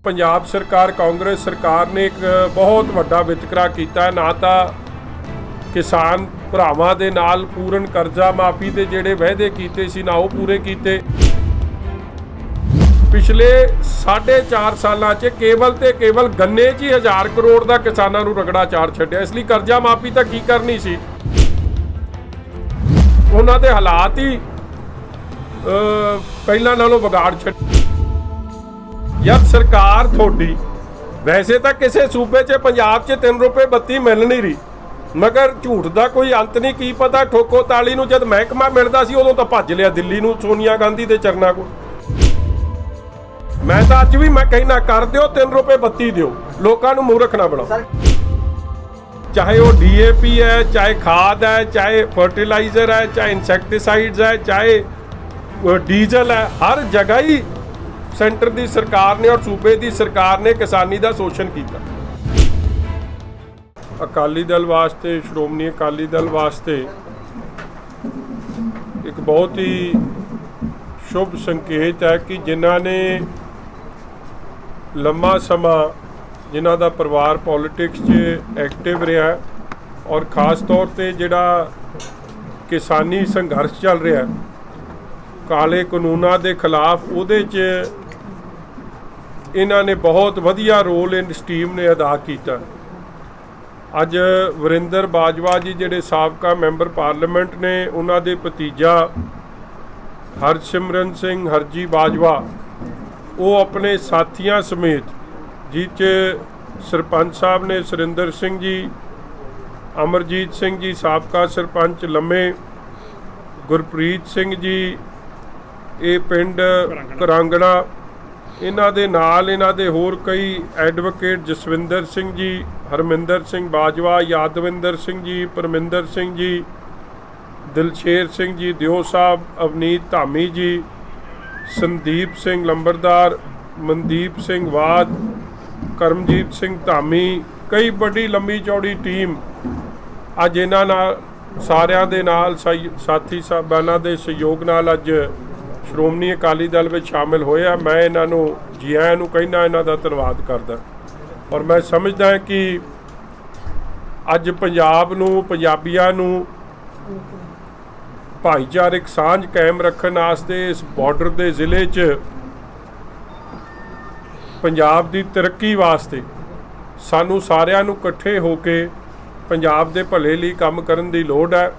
पंजाब सरकार कांग्रेस सरकार ने एक बहुत वड्डा वितकरा किया है। ना तो किसान भरावां दे नाल पूर्ण कर्जा माफी दे जिहड़े वायदे कीते सी ना वो पूरे कीते। पिछले 4.5 सालां च केवल ते केवल गन्ने 'च ही 1000 करोड़ का किसानां नूं रगड़ा चार छड्डिया। इसलिए कर्जा माफी तां की करनी सी, उन्हां दे हालात ही ਪਹਿਲਾਂ ਨਾਲੋਂ ਵਿਗਾੜ ਛੱਡ। ਯਾਰ ਸਰਕਾਰ ਤੁਹਾਡੀ ਵੈਸੇ ਤਾਂ ਕਿਸੇ ਸੂਬੇ 'ਚ ਪੰਜਾਬ 'ਚ 3 ਰੁਪਏ ਬੱਤੀ ਮਿਲ ਨਹੀਂ ਰਹੀ, ਮਗਰ ਝੂਠ ਦਾ ਕੋਈ ਅੰਤ ਨਹੀਂ। ਕੀ ਪਤਾ ਠੋਕੋ ਤਾਲੀ ਨੂੰ ਜਦ ਮਹਿਕਮਾ ਮਿਲਦਾ ਸੀ ਉਦੋਂ ਤਾਂ ਭੱਜ ਲਿਆ ਦਿੱਲੀ ਨੂੰ ਸੋਨੀਆ ਗਾਂਧੀ ਦੇ ਚਰਨਾਂ ਕੋਲ। ਮੈਂ ਤਾਂ ਅੱਜ ਵੀ ਮੈਂ ਕਹਿਣਾ ਕਰ ਦਿਓ 3 ਰੁਪਏ ਬੱਤੀ ਦਿਓ, ਲੋਕਾਂ ਨੂੰ ਮੂਰਖ ਨਾ ਬਣਾਓ। चाहे वो DAP है, चाहे खाद है, चाहे फर्टिलाइजर है, चाहे इंसैक्टिसाइड्स है, चाहे डीजल है, हर जगह ही सेंटर की सरकार ने और सूबे की सरकार ने किसानी का शोषण किया। अकाली दल वास्ते, श्रोमणी अकाली दल वास्ते एक बहुत ही शुभ संकेत है कि जिन्हों ने लंबा समा जिन्हों का परिवार पॉलिटिक्स च एक्टिव रहा है और खास तौर पर जिहड़ा किसानी संघर्ष चल रहा है काले कानूनों के खिलाफ, उहदे च इन्हां ने बहुत वधिया रोल इन टीम ने अदा किया। अज वरिंदर बाजवा जी जिहड़े साबका मैंबर पार्लीमेंट ने, उन्हां दे भतीजा हरसिमरन सिंह हरजी बाजवा वो अपने साथियों समेत जिस सरपंच साहब ने सुरिंदर सिंह जी, अमरजीत सिंह जी साबका सरपंच लम्मे, गुरप्रीत सिंह जी ये पिंड करांगड़ा, इन्हां दे नाल इन्हां दे होर कई एडवोकेट जसविंदर सिंह जी, हरमिंदर सिंह बाजवा, यादविंदर सिंह जी, परमिंदर सिंह जी, दिलशेर सिंह जी दिओ साहब, अवनीत धामी जी, संदीप सिंह लंबरदार, मनदीप सिंह वाद, करमजीत सिंह धामी, कई बड़ी लंबी चौड़ी टीम अज इन्हां नाल सारिਆਂ ਦੇ ਨਾਲ साथी साहबाना के सहयोग नाल अज श्रोमणी अकाली दल में शामिल होया। मैं इन्हां नूं जी आइआं नूं कहना, इन्हां दा धन्नवाद करदा और मैं समझदा कि अज पंजाब नूं, पंजाबियां नूं भाईचारक सांझ कायम रखण वास्ते इस बॉर्डर के जिले च पंजाब की तरक्की वास्ते सानू सारिਆਂ ਨੂੰ इकट्ठे होके पंजाब के भले लिए काम करन दी लोड़ है।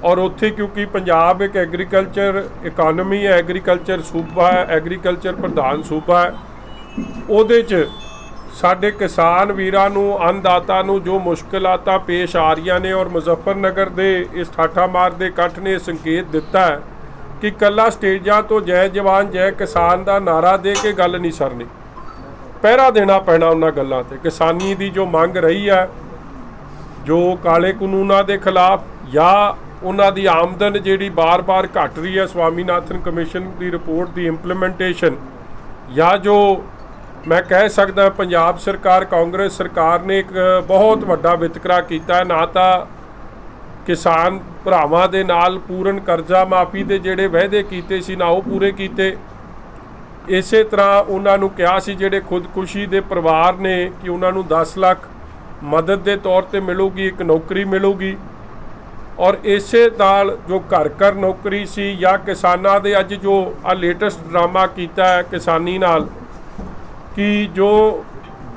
और उत्थे क्योंकि पंजाब एक एग्रीकल्चर इकानमी है, एग्रीकल्चर सूबा है, एग्रीकल्चर प्रधान सूबा है, उहदे च साडे किसान वीरां नूं, अन्नदाता नूं जो मुश्किलातां पेश आ रही ने और मुजफ्फरनगर के इस ठाठा मार के इकट्ठ ने संकेत दिता है कि कला स्टेजां तो जय जवान जय किसान का नारा दे के गल नहीं सरनी, पहरा देना पैना उन्हां गल्लां ते। किसानी की जो मंग रही है, जो काले कानूनों के खिलाफ या उन्हां दी आमदन जिहड़ी बार बार घट रही है, स्वामीनाथन कमीशन की रिपोर्ट की इंप्लीमेंटेशन, या जो मैं कह सकदा पंजाब सरकार कांग्रेस सरकार ने एक बहुत वड्डा वितकरा किया है। ना तो किसान भरावां दे नाल पूर्ण कर्जा माफी के जिहड़े वायदे कीते सी ना वो पूरे कीते। इसे तरह उन्होंने कहा सी जिहड़े खुदकुशी के परिवार ने कि उन्होंने 10 लाख मदद के तौर पर मिलूगी, एक नौकरी मिलूगी। और इसे नाल जो घर घर नौकरी सी या किसानां दे अज जो आ लेटेस्ट ड्रामा किया है किसानी नाल कि जो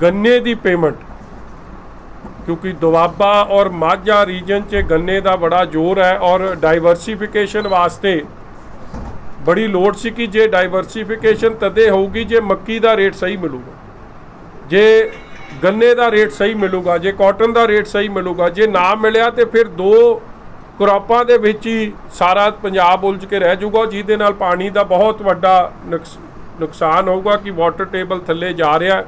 गन्ने की पेमेंट, क्योंकि दुआबा और माझा रीजन च गन्ने का बड़ा जोर है और डाइवर्सीफिकेशन वास्ते बड़ी लोड़ सी कि जे डाइवर्सीफिकेशन तदे होगी जे मक्की का रेट सही मिलूगा, जे गन्ने का रेट सही मिलूगा, जे कॉटन का रेट सही मिलूगा। जे ना मिलिया तो फिर 2 क्रॉपां दे विच ही सारा पंजाब उलझ के रह जाऊगा, जिहदे नाल पानी का बहुत वड्डा नुकसान होगा कि वाटर टेबल थल्ले जा रहा है।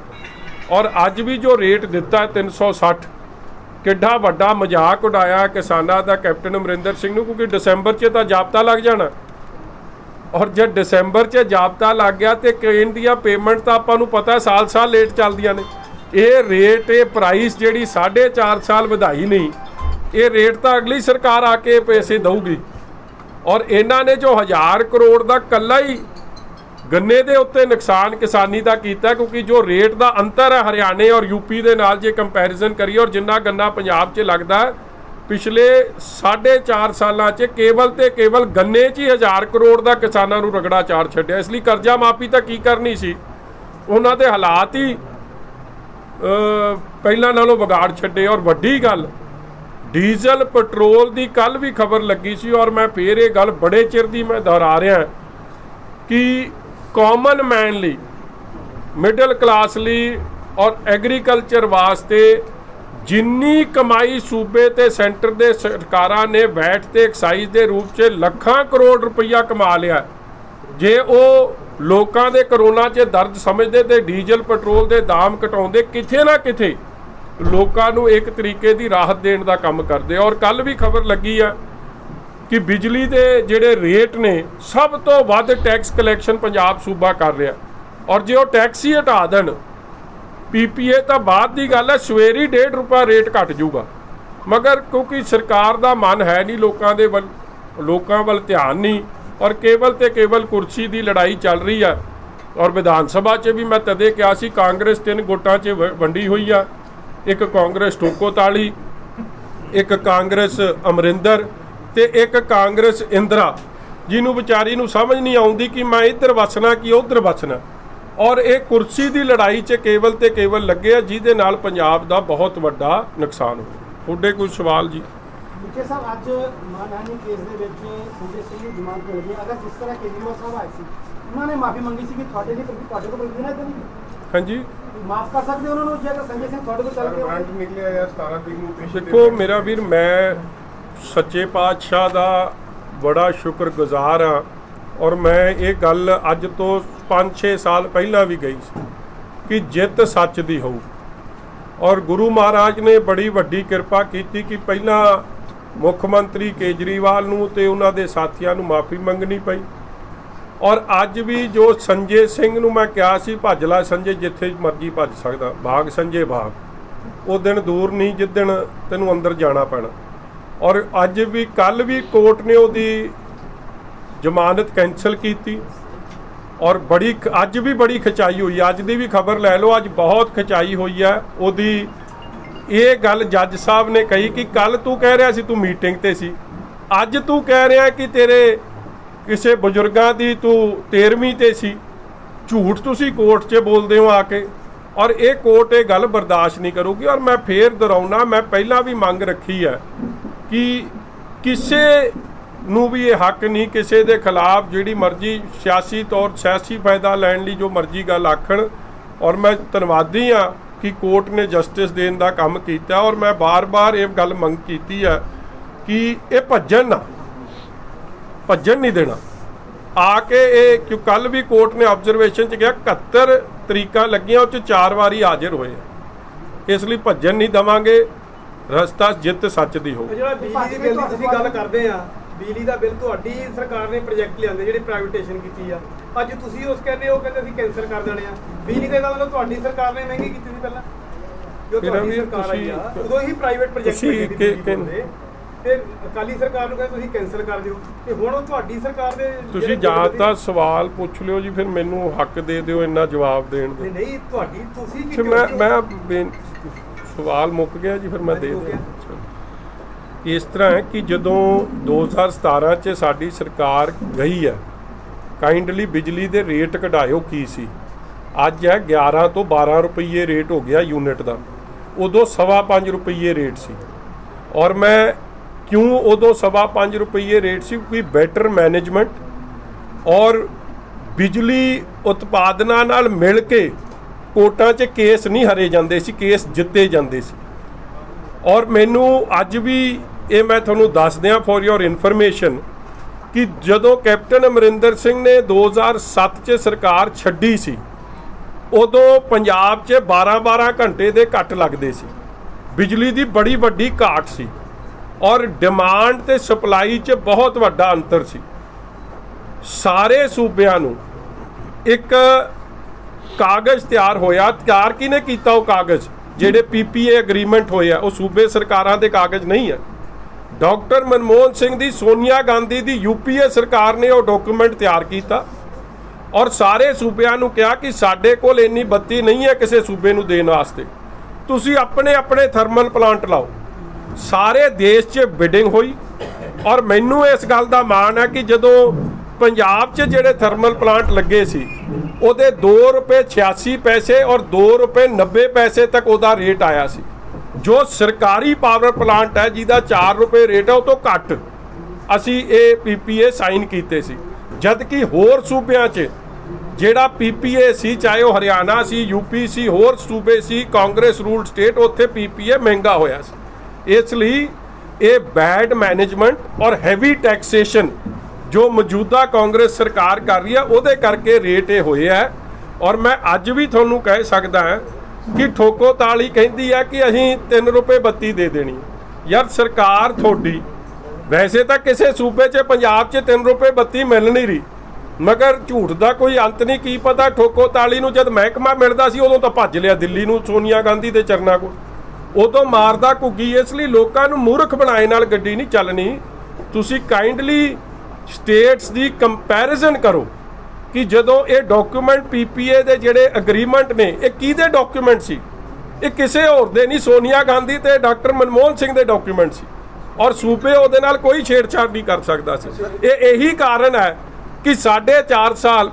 और अज भी जो रेट दिता है 360, किड्डा वड्डा मजाक उड़ाया किसानां दा कैप्टन अमरिंदर सिंह नूं, क्योंकि दिसंबर च तां जाबता लग जाना और जब दिसंबर च जाबता लग गया तो केन दी पेमेंट तो आपां नूं पता साल साल लेट चलदियां ने। ये रेट ये प्राइस जिहड़ी 4.5 साल वधाई नहीं, ये रेट तो अगली सरकार आके पैसे दऊगी। और इन्हां ने जो 1000 करोड़ का कला ही गन्ने ਦੇ ਉੱਤੇ ਨੁਕਸਾਨ ਕਿਸਾਨੀ ਦਾ ਕੀਤਾ, ਕਿਉਂਕਿ ਜੋ ਰੇਟ ਦਾ ਅੰਤਰ ਹੈ ਹਰਿਆਣੇ ਔਰ ਯੂਪੀ ਦੇ ਨਾਲ ਜੇ ਕੰਪੈਰੀਜ਼ਨ ਕਰੀਏ, ਔਰ ਜਿੰਨਾ ਗੰਨਾ ਪੰਜਾਬ 'ਚ ਲੱਗਦਾ ਪਿਛਲੇ 4.5 ਸਾਲਾਂ 'ਚ ਕੇਵਲ ਤੇ ਕੇਵਲ ਗੰਨੇ 'ਚ ਹੀ 1000 ਕਰੋੜ ਦਾ ਕਿਸਾਨਾਂ ਨੂੰ ਰਗੜਾ ਚਾਰ ਛੱਡਿਆ। ਇਸ ਲਈ ਕਰਜ਼ਾ ਮਾਫੀ ਤਾਂ ਕੀ ਕਰਨੀ ਸੀ, ਉਹਨਾਂ ਦੇ ਹਾਲਾਤ ਹੀ ਪਹਿਲਾਂ ਨਾਲੋਂ ਵਿਗਾੜ ਛੱਡੇ। ਔਰ ਵੱਡੀ ਗੱਲ ਡੀਜ਼ਲ ਪੈਟਰੋਲ ਦੀ ਕੱਲ ਵੀ ਖਬਰ ਲੱਗੀ ਸੀ, ਔਰ ਮੈਂ ਫੇਰ ਇਹ ਗੱਲ ਬੜੇ ਚਿਰ ਦੀ ਮੈਂ ਦੁਹਰਾ ਰਿਹਾ ਕਿ ਕਾਮਨ ਮੈਨ ਲਈ, ਮਿਡਲ ਕਲਾਸ ਲਈ ਔਰ ਐਗਰੀਕਲਚਰ ਵਾਸਤੇ ਜਿੰਨੀ ਕਮਾਈ ਸੂਬੇ ਤੇ ਸੈਂਟਰ ਦੇ ਸਰਕਾਰਾਂ ਨੇ ਵੈਟ ਤੇ ਐਕਸਾਈਜ਼ ਦੇ ਰੂਪ 'ਚ ਲੱਖਾਂ ਕਰੋੜ ਰੁਪਈਆ ਕਮਾ ਲਿਆ, ਜੇ ਉਹ ਲੋਕਾਂ ਦੇ ਕਰੋਨਾ 'ਚ ਦਰਦ ਸਮਝਦੇ ਤੇ ਡੀਜ਼ਲ ਪੈਟਰੋਲ ਦੇ ਦਾਮ ਘਟਾਉਂਦੇ, ਕਿਤੇ ਨਾ ਕਿਤੇ ਲੋਕਾਂ ਨੂੰ ਇੱਕ ਤਰੀਕੇ ਦੀ ਰਾਹਤ ਦੇਣ ਦਾ ਕੰਮ ਕਰਦੇ। ਔਰ ਕੱਲ ਵੀ ਖਬਰ ਲੱਗੀ ਆ ਕਿ ਬਿਜਲੀ ਦੇ ਜਿਹੜੇ ਰੇਟ ਨੇ ਸਭ ਤੋਂ ਵੱਧ ਟੈਕਸ ਕਲੈਕਸ਼ਨ ਪੰਜਾਬ ਸੂਬਾ ਕਰ ਰਿਹਾ, ਔਰ ਜੇ ਉਹ ਟੈਕਸ ਹੀ ਹਟਾ ਦੇਣ PPA ਤਾਂ ਬਾਅਦ ਦੀ ਗੱਲ ਹੈ, ਸਵੇਰੀ 1.5 ਰੁਪਇਆ ਰੇਟ ਘਟ ਜਾਊਗਾ। ਮਗਰ ਕਿਉਂਕਿ ਸਰਕਾਰ ਦਾ ਮਨ ਹੈ ਨਹੀਂ ਲੋਕਾਂ ਦੇ ਵੱਲ, ਲੋਕਾਂ ਵੱਲ ਧਿਆਨ ਨਹੀਂ, ਔਰ ਕੇਵਲ ਤੇ ਕੇਵਲ ਕੁਰਸੀ ਦੀ ਲੜਾਈ ਚੱਲ ਰਹੀ ਆ। ਔਰ ਵਿਧਾਨ ਸਭਾ 'ਚ ਵੀ ਮੈਂ ਤਦੇ ਕਿਹਾ ਸੀ ਕਾਂਗਰਸ 3 ਗੁੱਟਾਂ 'ਚ ਵੰਡੀ ਹੋਈ ਆ, ਇੱਕ ਕਾਂਗਰਸ ਠੋਕੋ ਤਾਲੀ, ਇੱਕ ਕਾਂਗਰਸ ਅਮਰਿੰਦਰ ਤੇ ਇੱਕ ਕਾਂਗਰਸ ਇੰਦਰਾ, ਜਿਹਨੂੰ ਵਿਚਾਰੀ ਨੂੰ ਸਮਝ ਨਹੀਂ ਆਉਂਦੀ ਕਿ ਮੈਂ ਇੱਧਰ ਵਸਣਾ ਕਿ ਉੱਧਰ ਵਸਣਾ। ਔਰ ਇਹ ਕੁਰਸੀ ਦੀ ਲੜਾਈ 'ਚ ਕੇਵਲ ਤੇ ਕੇਵਲ ਲੱਗੇ ਆ, ਜਿਹਦੇ ਨਾਲ ਪੰਜਾਬ ਦਾ ਬਹੁਤ ਵੱਡਾ ਨੁਕਸਾਨ ਹੋਇਆ। ਤੁਹਾਡੇ ਕੋਈ ਸਵਾਲ ਜੀ? ਮੁਖੀ ਸਾਹਿਬ, ਅੱਜ ਮਾਨਹਾਨੀ ਕੇਸ ਦੇ ਵਿੱਚ ਸੰਜੇ ਸਿੰਘ ਨੂੰ ਜ਼ਮਾਨਤ ਮਿਲ ਗਈ। ਅਗਰ ਜਿਸ ਤਰ੍ਹਾਂ ਕੇਜਰੀਵਾਲ ਸਾਹਿਬ ਆਏ ਸੀ, ਉਹਨਾਂ ਨੇ ਮਾਫੀ ਮੰਗੀ ਸੀ ਕਿ ਤੁਹਾਡੇ ਲਈ ਤੁਹਾਡੇ ਕੋਲ ਬਲਦੀ ਨਾ ਇਦਾਂ ਹਾਂਜੀ ਮਾਫ ਕਰ ਸਕਦੇ ਉਹਨਾਂ ਨੂੰ, ਜੇ ਅਗਰ ਸੰਜੇ ਸਿੰਘ ਤੁਹਾਡੇ ਕੋਲ ਚੱਲ ਕੇ ਵਾਰੰਟ ਨਿਕਲਿਆ ਜਾਂ 17 ਤਰੀਕ ਨੂੰ ਪੇਸ਼ ਦੇਖੋ ਮੇਰਾ ਵੀਰ, ਮੈਂ ਸੱਚੇ ਪਾਤਸ਼ਾਹ ਦਾ ਬੜਾ ਸ਼ੁਕਰਗੁਜ਼ਾਰ ਹਾਂ। ਔਰ ਮੈਂ ਇਹ ਗੱਲ ਅੱਜ ਤੋਂ 5-6 ਸਾਲ ਪਹਿਲਾਂ ਵੀ ਗਈ ਸੀ ਕਿ ਜਿੱਤ ਸੱਚ ਦੀ ਹੋਊ, ਔਰ ਗੁਰੂ ਮਹਾਰਾਜ ਨੇ ਬੜੀ ਵੱਡੀ ਕਿਰਪਾ ਕੀਤੀ ਕਿ ਪਹਿਲਾਂ ਮੁੱਖ ਮੰਤਰੀ ਕੇਜਰੀਵਾਲ ਨੂੰ ਤੇ ਉਹਨਾਂ ਦੇ ਸਾਥੀਆਂ ਨੂੰ ਮਾਫੀ ਮੰਗਣੀ ਪਈ। ਔਰ ਅੱਜ ਵੀ ਜੋ ਸੰਜੇ ਸਿੰਘ ਨੂੰ ਮੈਂ ਕਿਹਾ ਸੀ ਭੱਜ ਲੈ ਸੰਜੇ, ਜਿੱਥੇ ਮਰਜ਼ੀ ਭੱਜ ਸਕਦਾ, ਭਾਗ ਸੰਜੇ ਭਾਗ, ਉਹ ਦਿਨ ਦੂਰ ਨਹੀਂ ਜਿੱਦਣ ਤੈਨੂੰ ਅੰਦਰ ਜਾਣਾ ਪੈਣਾ। ਔਰ ਅੱਜ ਵੀ ਕੱਲ ਵੀ ਕੋਰਟ ਨੇ ਉਹਦੀ ਜ਼ਮਾਨਤ ਕੈਂਸਲ ਕੀਤੀ, ਔਰ ਬੜੀ ਅੱਜ ਵੀ ਬੜੀ ਖਿਚਾਈ ਹੋਈ। ਅੱਜ ਦੀ ਵੀ ਖਬਰ ਲੈ ਲਓ, ਅੱਜ ਬਹੁਤ ਖਿਚਾਈ ਹੋਈ ਹੈ ਉਹਦੀ। ਇਹ ਗੱਲ ਜੱਜ ਸਾਹਿਬ ਨੇ ਕਹੀ ਕਿ ਕੱਲ ਤੂੰ ਕਹਿ ਰਿਹਾ ਸੀ ਤੂੰ ਮੀਟਿੰਗ ਤੇ ਸੀ, ਅੱਜ ਤੂੰ ਕਹਿ ਰਿਹਾ ਕਿ ਤੇਰੇ ਕਿਸੇ ਬਜ਼ੁਰਗਾਂ ਦੀ ਤੂੰ 13ਵੀਂ ਤੇ ਸੀ। ਝੂਠ ਤੁਸੀਂ ਕੋਰਟ 'ਚ ਬੋਲਦੇ ਹੋ ਆ ਕੇ, ਔਰ ਇਹ ਕੋਰਟ ਇਹ ਗੱਲ ਬਰਦਾਸ਼ਤ ਨਹੀਂ ਕਰੂਗੀ। ਔਰ ਮੈਂ ਫੇਰ ਦੁਹਰਾਉਣਾ, ਮੈਂ ਪਹਿਲਾਂ ਵੀ ਮੰਗ ਰੱਖੀ ਹੈ ਕਿ ਕਿਸੇ ਨੂੰ ਵੀ ਇਹ ਹੱਕ ਨਹੀਂ ਕਿਸੇ ਦੇ ਖਿਲਾਫ ਜਿਹੜੀ ਮਰਜ਼ੀ ਸਿਆਸੀ ਤੌਰ ਸਿਆਸੀ ਫਾਇਦਾ ਲੈਣ ਲਈ ਜੋ ਮਰਜ਼ੀ ਗੱਲ ਆਖਣ। ਔਰ ਮੈਂ ਧੰਨਵਾਦੀ ਹਾਂ ਕਿ ਕੋਰਟ ਨੇ ਜਸਟਿਸ ਦੇਣ ਦਾ ਕੰਮ ਕੀਤਾ। ਔਰ ਮੈਂ ਬਾਰ-ਬਾਰ ਇਹ ਗੱਲ ਮੰਗ ਕੀਤੀ ਹੈ ਕਿ ਇਹ ਭੱਜਣ ਨਹੀਂ ਦੇਣਾ ਆ ਕੇ। ਇਹ ਕਿਉਂ ਕੱਲ ਵੀ ਕੋਰਟ ਨੇ ਆਬਜ਼ਰਵੇਸ਼ਨ 'ਚ ਕਿਹਾ 71 ਤਰੀਕਾਂ ਲੱਗੀਆਂ, ਉਹ 'ਚ 4 ਵਾਰੀ ਹਾਜ਼ਰ ਹੋਏ, ਇਸ ਲਈ ਭੱਜਣ ਨਹੀਂ ਦੇਵਾਂਗੇ। ਰਸਤਾ ਜਿੱਤ ਸੱਚ ਦੀ ਹੋਊ। ਜਿਹੜਾ ਬਿਜਲੀ ਦੇ ਬਿੱਲ ਦੀ ਤੁਸੀਂ ਗੱਲ ਕਰਦੇ ਆ, ਬਿਜਲੀ ਦਾ ਬਿੱਲ ਤੁਹਾਡੀ ਸਰਕਾਰ ਨੇ ਪ੍ਰੋਜੈਕਟ ਲਿਆਂਦੇ ਜਿਹੜੇ ਪ੍ਰਾਈਵੇਟਾਈਜੇਸ਼ਨ ਕੀਤੀ ਆ, ਅੱਜ ਤੁਸੀਂ ਉਸ ਕਹਿੰਦੇ ਉਹ ਕਹਿੰਦੇ ਅਸੀਂ ਕੈਂਸਲ ਕਰ ਦੇਣੇ ਆ। ਬਿਜਲੀ ਦੇ ਦਾ ਮਤਲਬ ਤੁਹਾਡੀ ਸਰਕਾਰ ਨੇ ਮਹਿੰਗੀ ਕੀਤੀ ਸੀ ਪਹਿਲਾਂ, ਜੋ ਤੁਹਾਡੀ ਸਰਕਾਰ ਆਈ ਆ ਉਦੋਂ ਹੀ ਪ੍ਰਾਈਵੇਟ ਪ੍ਰੋਜੈਕਟ ਤੇ ਅਕਾਲੀ ਸਰਕਾਰ ਨੂੰ ਕਹਿੰਦੇ ਤੁਸੀਂ ਕੈਂਸਲ ਕਰ ਦਿਓ, ਤੇ ਹੁਣ ਉਹ ਤੁਹਾਡੀ ਸਰਕਾਰ ਦੇ ਤੁਸੀਂ ਜਾਂ ਤਾਂ ਸਵਾਲ ਪੁੱਛ ਲਿਓ ਜੀ, ਫਿਰ ਮੈਨੂੰ ਹੱਕ ਦੇ ਦਿਓ ਇੰਨਾ ਜਵਾਬ ਦੇਣ ਦਾ। ਨਹੀਂ ਤੁਹਾਡੀ ਤੁਸੀਂ ਮੈਂ ਸਵਾਲ ਮੁੱਕ ਗਿਆ ਜੀ, ਫਿਰ ਮੈਂ ਦੇ ਦਿਆਂ। ਇਸ ਤਰ੍ਹਾਂ ਹੈ ਕਿ ਜਦੋਂ 2017 'ਚ ਸਾਡੀ ਸਰਕਾਰ ਗਈ ਹੈ, ਕਾਈਂਡਲੀ ਬਿਜਲੀ ਦੇ ਰੇਟ ਘਟਾਇਓ ਕੀ ਸੀ, ਅੱਜ ਹੈ 11 ਤੋਂ 12 ਰੁਪਏ ਰੇਟ ਹੋ ਗਿਆ ਯੂਨਿਟ ਦਾ, ਉਦੋਂ 5.25 ਰੁਪਏ ਰੇਟ ਸੀ। ਔਰ ਮੈਂ ਕਿਉਂ ਉਦੋਂ 5.25 ਰੁਪਏ ਰੇਟ ਸੀ, ਕੋਈ ਬੈਟਰ ਮੈਨੇਜਮੈਂਟ ਔਰ ਬਿਜਲੀ ਉਤਪਾਦਨਾਂ ਨਾਲ ਮਿਲ ਕੇ ਕੋਰਟਾਂ 'ਚ ਕੇਸ ਨਹੀਂ ਹਰੇ ਜਾਂਦੇ ਸੀ, ਕੇਸ ਜਿੱਤੇ ਜਾਂਦੇ ਸੀ। ਔਰ ਮੈਨੂੰ ਅੱਜ ਵੀ ਇਹ ਮੈਂ ਤੁਹਾਨੂੰ ਦੱਸ ਦਿਆਂ ਫॉर योर ਇਨਫੋਰਮੇਸ਼ਨ ਕਿ ਜਦੋਂ ਕੈਪਟਨ ਅਮਰਿੰਦਰ ਸਿੰਘ ਨੇ 2007 'ਚ ਸਰਕਾਰ ਛੱਡੀ ਸੀ, ਉਦੋਂ ਪੰਜਾਬ 'ਚ 12-12 ਘੰਟੇ ਦੇ ਕੱਟ ਲੱਗਦੇ ਸੀ, ਬਿਜਲੀ ਦੀ ਬੜੀ ਵੱਡੀ ਘਾਟ ਸੀ, ਔਰ ਡਿਮਾਂਡ ਤੇ ਸਪਲਾਈ 'ਚ ਬਹੁਤ ਵੱਡਾ ਅੰਤਰ ਸੀ। ਸਾਰੇ ਸੂਬਿਆਂ ਨੂੰ ਇੱਕ ਕਾਗਜ਼ ਤਿਆਰ ਹੋਇਆ, ਤਿਆਰ ਕਿਹਨੇ ਕੀਤਾ ਉਹ ਕਾਗਜ਼, ਜਿਹੜੇ PPA ਐਗਰੀਮੈਂਟ ਹੋਏ ਆ, ਉਹ ਸੂਬੇ ਸਰਕਾਰਾਂ ਦੇ ਕਾਗਜ਼ ਨਹੀਂ ਹੈ। ਡਾਕਟਰ ਮਨਮੋਹਨ ਸਿੰਘ ਦੀ, ਸੋਨੀਆ ਗਾਂਧੀ ਦੀ UPA ਸਰਕਾਰ ਨੇ ਉਹ ਡਾਕੂਮੈਂਟ ਤਿਆਰ ਕੀਤਾ, ਔਰ ਸਾਰੇ ਸੂਬਿਆਂ ਨੂੰ ਕਿਹਾ ਕਿ ਸਾਡੇ ਕੋਲ ਇੰਨੀ ਬੱਤੀ ਨਹੀਂ ਹੈ ਕਿਸੇ ਸੂਬੇ ਨੂੰ ਦੇਣ ਵਾਸਤੇ, ਤੁਸੀਂ ਆਪਣੇ ਆਪਣੇ ਥਰਮਲ ਪਲਾਂਟ ਲਾਓ। ਸਾਰੇ ਦੇਸ਼ 'ਚ ਬਿਡਿੰਗ ਹੋਈ ਔਰ ਮੈਨੂੰ ਇਸ ਗੱਲ ਦਾ ਮਾਣ ਹੈ ਕਿ ਜਦੋਂ ਪੰਜਾਬ 'ਚ ਜਿਹੜੇ ਥਰਮਲ ਪਲਾਂਟ ਲੱਗੇ ਸੀ ਉਹਦੇ 2 ਰੁਪਏ 86 ਪੈਸੇ ਔਰ 2 ਰੁਪਏ 90 ਪੈਸੇ ਤੱਕ ਉਹਦਾ ਰੇਟ ਆਇਆ ਸੀ। ਜੋ ਸਰਕਾਰੀ ਪਾਵਰ ਪਲਾਂਟ ਹੈ ਜਿਹਦਾ 4 ਰੁਪਏ ਰੇਟ ਹੈ ਉਹ ਤੋਂ ਘੱਟ ਅਸੀਂ ਇਹ PPA ਸਾਈਨ ਕੀਤੇ ਸੀ, ਜਦ ਕਿ ਹੋਰ ਸੂਬਿਆਂ 'ਚ ਜਿਹੜਾ PPA ਸੀ, ਚਾਹੇ ਉਹ ਹਰਿਆਣਾ ਸੀ, UP ਸੀ, ਹੋਰ ਸੂਬੇ ਸੀ ਕਾਂਗਰਸ ਰੂਲਡ ਸਟੇਟ, ਉੱਥੇ PPA ਮਹਿੰਗਾ ਹੋਇਆ ਸੀ। ਇਸ ਲਈ ਇਹ ਬੈਡ ਮੈਨੇਜਮੈਂਟ ਔਰ ਹੈਵੀ ਟੈਕਸੇਸ਼ਨ ਜੋ ਮੌਜੂਦਾ ਕਾਂਗਰਸ ਸਰਕਾਰ ਕਰ ਰਹੀ ਹੈ ਉਹਦੇ ਕਰਕੇ ਰੇਟ ਇਹ ਹੋਏ ਹੈ। ਔਰ ਮੈਂ ਅੱਜ ਵੀ ਤੁਹਾਨੂੰ ਕਹਿ ਸਕਦਾ ਹਾਂ ਕਿ ਠੋਕੋ ਤਾਲੀ ਕਹਿੰਦੀ ਹੈ ਕਿ ਅਸੀਂ 3 ਰੁਪਏ ਬੱਤੀ ਦੇ ਦੇਣੀ। ਯਾਰ ਸਰਕਾਰ ਤੁਹਾਡੀ ਵੈਸੇ ਤਾਂ ਕਿਸੇ ਸੂਬੇ 'ਚ ਪੰਜਾਬ 'ਚ 3 ਰੁਪਏ ਬੱਤੀ ਮਿਲ ਨਹੀਂ ਰਹੀ, ਮਗਰ ਝੂਠ ਦਾ ਕੋਈ ਅੰਤ ਨਹੀਂ। ਕੀ ਪਤਾ ਠੋਕੋ ਤਾਲੀ ਨੂੰ ਜਦ ਮਹਿਕਮਾ ਮਿਲਦਾ ਸੀ ਉਦੋਂ ਤਾਂ ਭੱਜ ਲਿਆ ਦਿੱਲੀ ਨੂੰ ਸੋਨੀਆ ਗਾਂਧੀ ਦੇ ਚਰਨਾਂ ਕੋਲ, ਉਦੋਂ ਮਾਰਦਾ ਘੁੱਗੀ। ਇਸ ਲਈ ਲੋਕਾਂ ਨੂੰ ਮੂਰਖ ਬਣਾਏ ਨਾਲ ਗੱਡੀ ਨਹੀਂ ਚੱਲਣੀ। ਤੁਸੀਂ ਕਾਈਂਡਲੀ ਸਟੇਟਸ ਦੀ ਕੰਪੈਰੀਜ਼ਨ ਕਰੋ ਕਿ ਜਦੋਂ ਇਹ ਡਾਕੂਮੈਂਟ PPA ਦੇ ਜਿਹੜੇ ਐਗਰੀਮੈਂਟ ਨੇ ਇਹ ਕਿਹਦੇ ਡਾਕੂਮੈਂਟ ਸੀ? ਇਹ ਕਿਸੇ ਹੋਰ ਦੇ ਨਹੀਂ, ਸੋਨੀਆ ਗਾਂਧੀ ਤੇ ਡਾਕਟਰ ਮਨਮੋਹਨ ਸਿੰਘ ਦੇ ਡਾਕੂਮੈਂਟ ਸੀ ਔਰ ਸੂਬੇ ਉਹਦੇ ਨਾਲ ਕੋਈ ਛੇੜਛਾੜ ਨਹੀਂ ਕਰ ਸਕਦਾ ਸੀ। ਇਹੀ ਕਾਰਨ ਹੈ ਕਿ 4.5 ਸਾਲ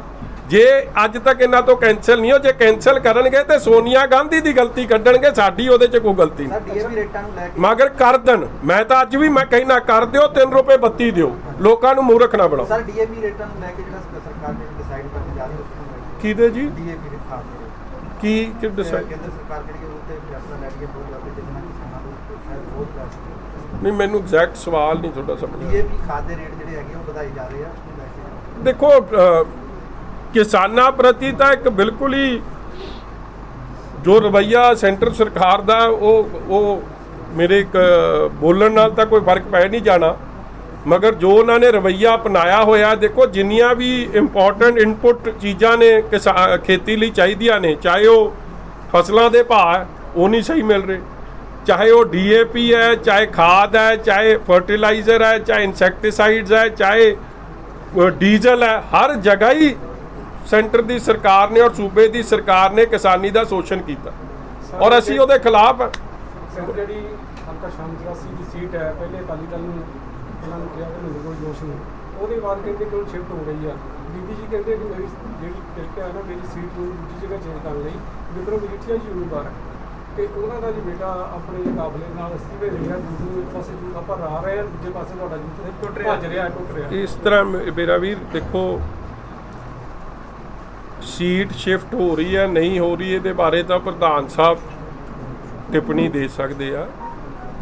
ਜੇ ਅੱਜ ਤੱਕ ਇਹਨਾਂ ਤੋਂ ਕੈਂਸਲ ਨਹੀਂ ਹੋ, ਜੇ ਕੈਂਸਲ ਕਰਨਗੇ ਤੇ ਸੋਨੀਆ ਗਾਂਧੀ ਦੀ ਗਲਤੀ ਕੱਢਣਗੇ, ਸਾਡੀ ਉਹਦੇ 'ਚ ਕੋਈ ਗਲਤੀ ਨਹੀਂ। ਮਗਰ ਕਰ ਦੇਣ, ਮੈਂ ਤਾਂ ਅੱਜ ਵੀ ਮੈਂ ਕਹਿਣਾ ਕਰ ਦਿਓ, 3 ਰੁਪਏ ਬੱਤੀ ਦਿਓ, ਲੋਕਾਂ ਨੂੰ ਮੂਰਖ ਨਾ ਬਣਾਓ। ਸਰ DAP ਰੇਟਾਂ ਨੂੰ ਲੈ ਕੇ ਜਿਹੜਾ ਸਰਕਾਰ ਨੇ ਡਿਸਾਈਡ ਕਰਨ ਜਾ ਰਹੀ ਹੈ ਕਿਹਦੇ ਜੀ DAP ਦੇ ਖਾਤੇ ਕੀ ਡਿਸਾਈਡ? ਕੇਂਦਰ ਸਰਕਾਰ ਜਿਹੜੀ ਉਹ ਤੇ ਫੈਸਲਾ ਲੈ ਰਹੀ ਹੈ ਬਹੁਤ ਜ਼ਿਆਦਾ ਜਿੰਨਾ ਕਿਸਾਨਾਂ ਨੂੰ ਬਹੁਤ ਜ਼ਿਆਦਾ। ਨਹੀਂ, ਮੈਨੂੰ ਐਗਜ਼ੈਕਟ ਸਵਾਲ ਨਹੀਂ ਤੁਹਾਡਾ ਸਮਝ ਆਇਆ। DAP ਖਾਤੇ ਰੇਟ ਜਿਹੜੇ ਹੈਗੇ ਉਹ ਵਧਾਏ ਜਾ ਰਹੇ ਆ, ਉਸ ਨੂੰ ਲੈ ਕੇ ਦੇਖੋ ਕਿਸਾਨਾਂ ਪ੍ਰਤੀ ਤਾਂ ਇੱਕ ਬਿਲਕੁਲ ਹੀ ਜੋ ਰਵੱਈਆ ਸੈਂਟਰ ਸਰਕਾਰ ਦਾ ਉਹ ਮੇਰੇ ਇੱਕ ਬੋਲਣ ਨਾਲ ਤਾਂ ਕੋਈ ਫਰਕ ਪੈ ਨਹੀਂ ਜਾਣਾ, ਮਗਰ ਜੋ ਉਹਨਾਂ ਨੇ ਰਵੱਈਆ ਅਪਣਾਇਆ ਹੋਇਆ, ਦੇਖੋ ਜਿੰਨੀਆਂ ਵੀ ਇੰਪੋਰਟੈਂਟ ਇਨਪੁਟ ਚੀਜ਼ਾਂ ਨੇ ਖੇਤੀ ਲਈ ਚਾਹੀਦੀਆਂ ਨੇ, ਚਾਹੇ ਉਹ ਫਸਲਾਂ ਦੇ ਭਾਅ ਉਹ ਨਹੀਂ ਸਹੀ ਮਿਲ ਰਹੇ, ਚਾਹੇ ਉਹ DAP ਹੈ, ਚਾਹੇ ਖਾਦ ਹੈ, ਚਾਹੇ ਫਰਟੀਲਾਈਜ਼ਰ ਹੈ, ਚਾਹੇ ਇਨਸੈਕਟੀਸਾਈਡਸ ਹੈ, ਚਾਹੇ ਡੀਜ਼ਲ ਹੈ, ਹਰ ਜਗ੍ਹਾ ਹੀ ਸੈਂਟਰ ਦੀ ਸਰਕਾਰ ਨੇ ਔਰ ਸੂਬੇ ਦੀ ਸਰਕਾਰ ਨੇ ਕਿਸਾਨੀ ਦਾ ਸ਼ੋਸ਼ਣ ਕੀਤਾ ਔਰ ਅਸੀਂ ਉਹਦੇ ਖਿਲਾਫ ਹਾਂ। ਜਿਹੜੀ ਹਲਕਾ ਸ਼ਾਮ 84 ਦੀ ਸੀਟ ਹੈ, ਪਹਿਲੇ ਅਕਾਲੀ ਦਲ ਨੂੰ ਇਹਨਾਂ ਨੂੰ ਕਿਹਾ ਕਿ ਮੇਰੇ ਕੋਲ ਜੋਸ਼ ਨਹੀਂ, ਉਹਦੇ ਬਾਅਦ ਕਹਿੰਦੇ ਕਿ ਉਹ ਸ਼ਿਫਟ ਹੋ ਰਹੀ ਆ। ਬੀਬੀ ਜੀ ਕਹਿੰਦੇ ਕਿ ਮੇਰੀ ਜਿਹੜੀ ਟਿਕਟ ਹੈ ਨਾ, ਮੇਰੀ ਸੀਟ ਨੂੰ ਦੂਜੀ ਜਗ੍ਹਾ ਚੇਂਜ ਕਰਨ ਲਈ ਵਿਕਰਮ ਮਜੀਠੀਆ ਜੀ ਉਮੀਦਵਾਰ ਹੈ ਤੇ ਉਹਨਾਂ ਦਾ ਜੀ ਬੇਟਾ ਆਪਣੇ ਕਾਬਲੇ ਨਾਲ ਅਸਤੀਫੇ ਦੇ ਰਿਹਾ, ਦੂਜੇ ਪਾਸੇ ਜੂਥ ਆਪਾਂ ਰਾ ਰਹੇ ਹਾਂ, ਦੂਜੇ ਪਾਸੇ ਤੁਹਾਡਾ ਜੂਥ ਟੁੱਟ ਰਿਹਾ। ਇਸ ਤਰ੍ਹਾਂ ਮੇਰਾ ਵੀਰ ਦੇਖੋ, ਸੀਟ ਸ਼ਿਫਟ ਹੋ ਰਹੀ ਹੈ ਨਹੀਂ ਹੋ ਰਹੀ, ਇਹਦੇ ਬਾਰੇ ਤਾਂ ਪ੍ਰਧਾਨ ਸਾਹਿਬ ਟਿੱਪਣੀ ਦੇ ਸਕਦੇ ਆ।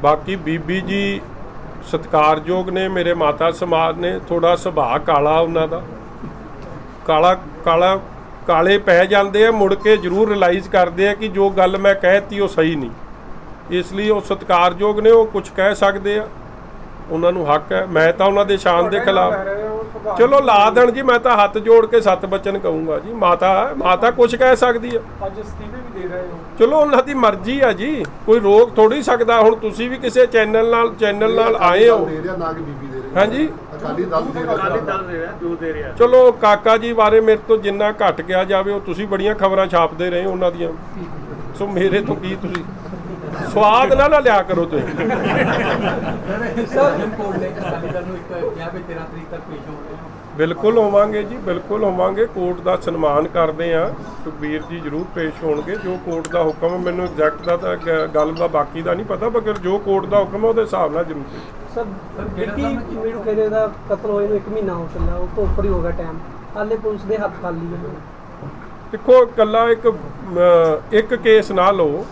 ਬਾਕੀ ਬੀਬੀ ਜੀ ਸਤਿਕਾਰਯੋਗ ਨੇ, ਮੇਰੇ ਮਾਤਾ ਸਮਾਜ ਨੇ, ਥੋੜਾ ਸੁਭਾਅ ਕਾਲਾ ਉਹਨਾਂ ਦਾ, ਕਾਲੇ ਪੈ ਜਾਂਦੇ ਆ, ਮੁੜ ਕੇ ਜ਼ਰੂਰ ਰਿਅਲਾਈਜ਼ ਕਰਦੇ ਆ ਕਿ ਜੋ ਗੱਲ ਮੈਂ ਕਹਿਤੀ ਉਹ ਸਹੀ ਨਹੀਂ। ਇਸ ਲਈ ਉਹ ਸਤਿਕਾਰਯੋਗ ਨੇ, ਉਹ ਕੁਝ ਕਹਿ ਸਕਦੇ ਆ, ਉਹਨਾਂ ਨੂੰ ਹੱਕ ਹੈ। ਮੈਂ ਤਾਂ ਉਹਨਾਂ ਦੇ ਸ਼ਾਨ ਦੇ ਖਿਲਾਫ ਚਲੋ ਲਾ ਦੇਣ ਜੀ, ਮੈਂ ਤਾਂ ਹੱਥ ਜੋੜ ਕੇ 7 ਬਚਨ ਕਹੂੰਗਾ ਜੀ। ਮਾਤਾ ਕੁਝ ਕਹਿ ਸਕਦੀ ਆ, ਅੱਜ ਅਸਤੀਫੇ ਵੀ ਦੇ ਰਹੇ ਹੋ, ਚਲੋ ਉਹਨਾਂ ਦੀ ਮਰਜ਼ੀ ਆ ਜੀ, ਕੋਈ ਰੋਕ ਥੋੜੀ ਸਕਦਾ। ਹੁਣ ਤੁਸੀਂ ਵੀ ਕਿਸੇ ਚੈਨਲ ਨਾਲ ਆਏ ਹੋ, ਹਾਂਜੀ ਅਕਾਲੀ ਦਲ ਦੇ ਰਿਹਾ ਜੋ ਦੇ ਰਿਹਾ। ਚਲੋ ਕਾਕਾ ਜੀ ਬਾਰੇ ਮੇਰੇ ਤੋਂ ਜਿੰਨਾ ਘੱਟ ਕਿਹਾ ਜਾਵੇ, ਉਹ ਤੁਸੀਂ ਬੜੀਆਂ ਖਬਰਾਂ ਛਾਪਦੇ ਰਹੇ ਉਹਨਾਂ ਦੀਆਂ, ਸੋ ਮੇਰੇ ਤੋਂ ਕੀ ਤੁਸੀਂ ਸਵਾਦ ਨਾ ਲਿਆ ਕਰੋ ਤੁਸੀਂ। ਬਿਲਕੁਲ ਹੋਵਾਂਗੇ ਜੀ, ਬਿਲਕੁਲ ਹੋਵਾਂਗੇ, ਕੋਰਟ ਦਾ ਸਨਮਾਨ ਕਰਦੇ ਆ। ਸੁਖਬੀਰ ਜੀ ਜ਼ਰੂਰ ਪੇਸ਼ ਹੋਣਗੇ, ਜੋ ਕੋਰਟ ਦਾ ਹੁਕਮ ਹੈ। ਮੈਨੂੰ ਐਗਜ਼ੈਕਟ ਦਾ ਤਾਂ ਗੱਲ ਦਾ ਬਾਕੀ ਦਾ ਨਹੀਂ ਪਤਾ, ਮਗਰ ਜੋ ਕੋਰਟ ਦਾ ਹੁਕਮ ਹੈ ਉਹਦੇ ਹਿਸਾਬ ਨਾਲ ਜ਼ਰੂਰ ਪੇਸ਼। ਸਰ ਜਿਹੜੀ ਮੇਰੂ ਕਹਿੰਦੇ ਦਾ ਕਤਲ ਹੋਏ ਨੂੰ 1 ਮਹੀਨਾ ਹੋ ਚੱਲਿਆ, ਉਹ ਤੋਂ ਉੱਪਰ ਹੀ ਹੋ ਗਿਆ ਟਾਈਮ, ਹਾਲੇ ਪੁਲਿਸ ਦੇ ਹੱਥ ਖਾਲੀ ਹੈ। ਦੇਖੋ ਇਕੱਲਾ ਇੱਕ ਕੇਸ ਨਾ ਲਓ।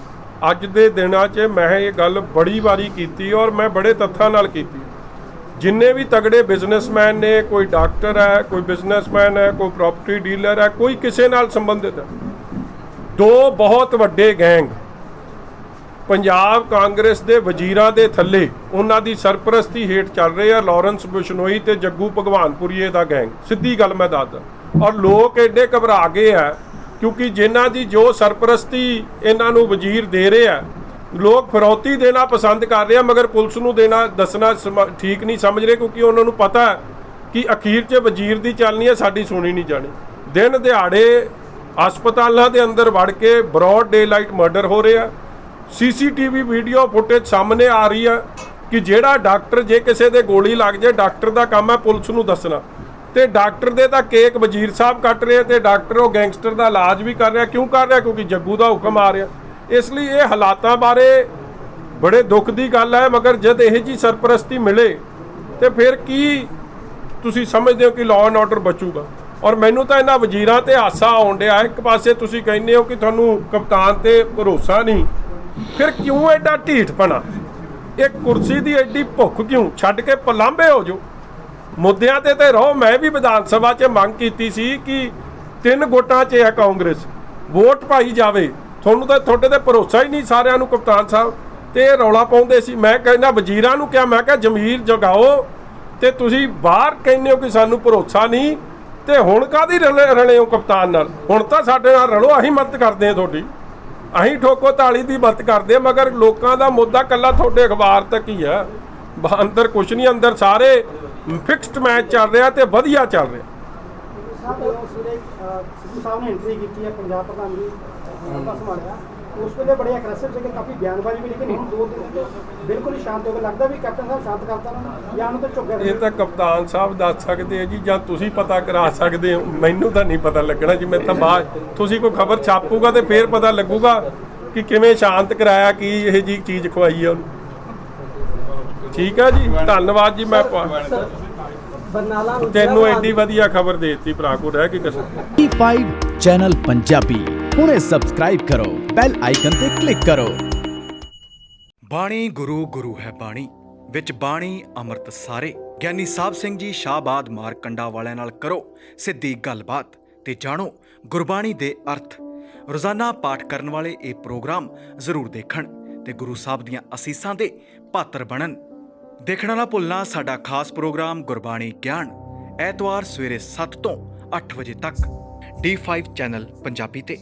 ਅੱਜ ਦੇ ਦਿਨਾਂ 'ਚ ਮੈਂ ਇਹ ਗੱਲ ਬੜੀ ਵਾਰੀ ਕੀਤੀ ਔਰ ਮੈਂ ਬੜੇ ਤੱਥਾਂ ਨਾਲ ਕੀਤੀ। ਜਿੰਨੇ ਵੀ ਤਗੜੇ ਬਿਜ਼ਨਸਮੈਨ ਨੇ, ਕੋਈ ਡਾਕਟਰ ਹੈ, ਕੋਈ ਬਿਜ਼ਨਸਮੈਨ ਹੈ, ਕੋਈ ਪ੍ਰਾਪਰਟੀ ਡੀਲਰ ਹੈ, ਕੋਈ ਕਿਸੇ ਨਾਲ ਸੰਬੰਧਿਤ ਹੈ। 2 ਬਹੁਤ ਵੱਡੇ ਗੈਂਗ ਪੰਜਾਬ ਕਾਂਗਰਸ ਦੇ ਵਜ਼ੀਰਾਂ ਦੇ ਥੱਲੇ, ਉਹਨਾਂ ਦੀ ਸਰਪ੍ਰਸਤੀ ਹੇਠ ਚੱਲ ਰਹੇ ਆ। ਲਾਰੈਂਸ ਬਿਸ਼ਨੋਈ ਤੇ ਜੱਗੂ ਭਗਵਾਨਪੁਰੀਏ ਦਾ ਗੈਂਗ, ਸਿੱਧੀ ਗੱਲ ਮੈਂ ਦੱਸਦਾ। ਔਰ ਲੋਕ ਐਡੇ ਘਬਰਾ ਗਏ ਆ ਕਿਉਂਕਿ ਜਿਨ੍ਹਾਂ ਦੀ ਜੋ ਸਰਪ੍ਰਸਤੀ ਇਹਨਾਂ ਨੂੰ ਵਜ਼ੀਰ ਦੇ ਰਹੇ ਆ, ਲੋਕ ਫਿਰੌਤੀ ਦੇਣਾ ਪਸੰਦ ਕਰ ਰਹੇ ਆ, ਮਗਰ ਪੁਲਿਸ ਨੂੰ ਦੱਸਣਾ ਠੀਕ ਨਹੀਂ ਸਮਝ ਰਹੇ, ਕਿਉਂਕਿ ਉਹਨਾਂ ਨੂੰ ਪਤਾ ਕਿ ਅਖੀਰ 'ਚ ਵਜ਼ੀਰ ਦੀ ਚੱਲਣੀ ਹੈ, ਸਾਡੀ ਸੁਣੀ ਨਹੀਂ ਜਾਣੀ। ਦਿਨ ਦਿਹਾੜੇ ਹਸਪਤਾਲਾਂ ਦੇ ਅੰਦਰ ਵੜ ਕੇ ਬਰੋਡ ਡੇ ਲਾਈਟ ਮਰਡਰ ਹੋ ਰਿਹਾ। ਸੀਸੀਟੀਵੀ ਵੀਡੀਓ ਫੁਟੇਜ ਸਾਹਮਣੇ ਆ ਰਹੀ ਆ ਕਿ ਜਿਹੜਾ ਡਾਕਟਰ, ਜੇ ਕਿਸੇ ਦੇ ਗੋਲੀ ਲੱਗ ਜਾਏ, ਡਾਕਟਰ ਦਾ ਕੰਮ ਹੈ ਪੁਲਿਸ ਨੂੰ ਦੱਸਣਾ, ਤੇ ਡਾਕਟਰ ਦੇ ਤਾਂ ਕੇਕ ਵਜ਼ੀਰ ਸਾਹਿਬ ਕੱਟ ਰਹੇ, ਤੇ ਡਾਕਟਰ ਉਹ ਗੈਂਗਸਟਰ ਦਾ ਇਲਾਜ ਵੀ ਕਰ ਰਿਹਾ। ਕਿਉਂ ਕਰ ਰਿਹਾ? ਕਿਉਂਕਿ ਜੱਗੂ ਦਾ ਹੁਕਮ ਆ ਰਿਹਾ। ਇਸ ਲਈ ਇਹ ਹਾਲਾਤਾਂ ਬਾਰੇ ਬੜੇ ਦੁੱਖ ਦੀ ਗੱਲ ਹੈ, ਮਗਰ ਜਦ ਇਹ ਜੀ ਸਰਪ੍ਰਸਤੀ ਮਿਲੇ ਤੇ ਫਿਰ ਕੀ ਤੁਸੀਂ ਸਮਝਦੇ ਹੋ ਕਿ ਲਾਅ ਐਂਡ ਆਰਡਰ ਬਚੂਗਾ? ਔਰ ਮੈਨੂੰ ਤਾਂ ਇਹਨਾਂ ਵਜ਼ੀਰਾਂ ਤੇ ਹਾਸਾ ਆਉਣ ਡਿਆ। ਇੱਕ ਪਾਸੇ ਤੁਸੀਂ ਕਹਿੰਦੇ ਹੋ ਕਿ ਤੁਹਾਨੂੰ ਕਪਤਾਨ ਤੇ ਭਰੋਸਾ ਨਹੀਂ, ਫਿਰ ਕਿਉਂ ਐਡਾ ਢੀਠਪਣਾ? ਇਹ ਕੁਰਸੀ ਦੀ ਐਡੀ ਭੁੱਖ ਕਿਉਂ? ਛੱਡ ਕੇ ਪਲਾਂਬੇ ਹੋ ਜਾਓ, ਮੁੱਦਿਆਂ ਤੇ ਰਹੋ। ਮੈਂ ਵੀ ਵਿਧਾਨ ਸਭਾ 'ਚ ਮੰਗ ਕੀਤੀ ਸੀ ਕਿ 3 ਵੋਟਾਂ 'ਚ ਹੈ ਕਾਂਗਰਸ, ਵੋਟ ਪਾਈ ਜਾਵੇ। ਤੁਹਾਨੂੰ ਤਾਂ ਤੁਹਾਡੇ ਤੇ ਭਰੋਸਾ ਹੀ ਨਹੀਂ ਸਾਰਿਆਂ ਨੂੰ, ਕਪਤਾਨ ਸਾਹਿਬ, ਤੇ ਇਹ ਰੌਲਾ ਪਾਉਂਦੇ ਸੀ। ਮੈਂ ਕਹਿੰਦਾ ਵਜ਼ੀਰਾਂ ਨੂੰ ਕਿਹਾ, ਮੈਂ ਕਿਹਾ ਜ਼ਮੀਰ ਜਗਾਓ, ਤੇ ਤੁਸੀਂ ਬਾਹਰ ਕਹਿੰਦੇ ਹੋ ਕਿ ਸਾਨੂੰ ਭਰੋਸਾ ਨਹੀਂ, ਤੇ ਹੁਣ ਕਾਹਦੀ ਰਲੇ ਹੋ ਕਪਤਾਨ ਨਾਲ? ਹੁਣ ਤਾਂ ਸਾਡੇ ਨਾਲ ਰਲੋ, ਅਸੀਂ ਮਦਦ ਕਰਦੇ ਹਾਂ ਤੁਹਾਡੀ, ਅਸੀਂ ਠੋਕੋ ਤਾਲੀ ਦੀ ਮਦਦ ਕਰਦੇ ਹਾਂ। ਮਗਰ ਲੋਕਾਂ ਦਾ ਮੁੱਦਾ ਇਕੱਲਾ ਤੁਹਾਡੇ ਅਖਬਾਰ ਤੱਕ ਹੀ ਆ, ਅੰਦਰ ਕੁਛ ਨਹੀਂ। ਅੰਦਰ ਸਾਰੇ ਫਿਕਸਡ ਮੈਚ ਚੱਲ ਰਿਹਾ ਤੇ ਵਧੀਆ ਚੱਲ ਰਿਹਾ। ਸਿੱਧੂ ਸਾਹਿਬ ਨੇ ਐਂਟਰੀ ਕੀਤੀ ਹੈ, ਪੰਜਾਬ ਪ੍ਰਧਾਨ ਜੀ ਦਾ ਸੰਭਾਲਿਆ, ਉਸ ਵੇਲੇ ਬੜੇ ਐਗਰੈਸਿਵ ਸੀਗੇ, ਕਾਫੀ ਬਿਆਨਬਾਜ਼ੀ ਵੀ, ਲੇਕਿਨ ਹੁਣ 2 ਦਿਨ ਤੋਂ ਬਿਲਕੁਲ ਹੀ ਸ਼ਾਂਤ ਹੋ ਗਏ। ਲੱਗਦਾ ਵੀ ਕੈਪਟਨ ਸਾਹਿਬ ਸ਼ਾਂਤ ਕਰਤਾ ਉਹਨਾਂ ਨੂੰ, ਜਾਂ ਉਹਨੂੰ ਤਾਂ ਝੁੱਕ ਗਏ? ਇਹ ਤਾਂ ਕਪਤਾਨ ਸਾਹਿਬ ਦੱਸ ਸਕਦੇ ਆ ਜੀ, ਜਾਂ ਤੁਸੀਂ ਪਤਾ ਕਰਾ ਸਕਦੇ ਹੋ। ਮੈਨੂੰ ਤਾਂ ਨਹੀਂ ਪਤਾ ਲੱਗਣਾ ਜੀ। ਮੈਂ ਤਾਂ ਬਾਅਦ ਤੁਸੀਂ ਕੋਈ ਖਬਰ ਛਾਪੂਗਾ ਤੇ ਫੇਰ ਪਤਾ ਲੱਗੂਗਾ ਕਿ ਕਿਵੇਂ ਸ਼ਾਂਤ ਕਰਾਇਆ, ਕੀ ਇਹ ਜੀ ਚੀਜ਼ ਖਵਾਈ ਆ ਉਹਨੂੰ। ਠੀਕ ਆ ਜੀ, ਧੰਨਵਾਦ ਜੀ। ਮੈਂ ਤੈਨੂੰ ਐਡੀ ਵਧੀਆ ਖਬਰ ਦੇ ਦਿੱਤੀ, ਭਰਾ ਕੋ ਰਹਿ ਕੇ ਕਸਮ। D5 ਚੈਨਲ ਪੰਜਾਬੀ ਹੁਣੇ ਸਬਸਕ੍ਰਾਈਬ ਕਰੋ, ਬੈਲ ਆਈਕਨ ਤੇ ਕਲਿੱਕ ਕਰੋ। ਬਾਣੀ ਗੁਰੂ ਗੁਰੂ ਹੈ ਬਾਣੀ, ਵਿੱਚ ਬਾਣੀ ਅੰਮ੍ਰਿਤ ਸਾਰੇ। ਗਿਆਨੀ ਸਾਹਿਬ ਸਿੰਘ ਜੀ ਸ਼ਾਹਬਾਦ ਮਾਰਕੰਡਾ ਵਾਲਿਆਂ ਨਾਲ ਕਰੋ ਸਿੱਧੀ ਗੱਲਬਾਤ ਤੇ ਜਾਣੋ ਗੁਰਬਾਣੀ ਦੇ ਅਰਥ। ਰੋਜ਼ਾਨਾ ਪਾਠ ਕਰਨ ਵਾਲੇ ਇਹ ਪ੍ਰੋਗਰਾਮ ਜ਼ਰੂਰ ਦੇਖਣ ਤੇ ਗੁਰੂ ਸਾਹਿਬ ਦੀਆਂ ਅਸੀਸਾਂ ਦੇ ਪਾਤਰ ਬਣਨ। ਦੇਖਣਾ ਨਾ ਭੁੱਲਣਾ ਸਾਡਾ ਖਾਸ ਪ੍ਰੋਗਰਾਮ ਗੁਰਬਾਣੀ ਗਿਆਨ, ਐਤਵਾਰ ਸਵੇਰੇ 7 ਤੋਂ 8 ਵਜੇ ਤੱਕ D5 ਚੈਨਲ ਪੰਜਾਬੀ ਤੇ।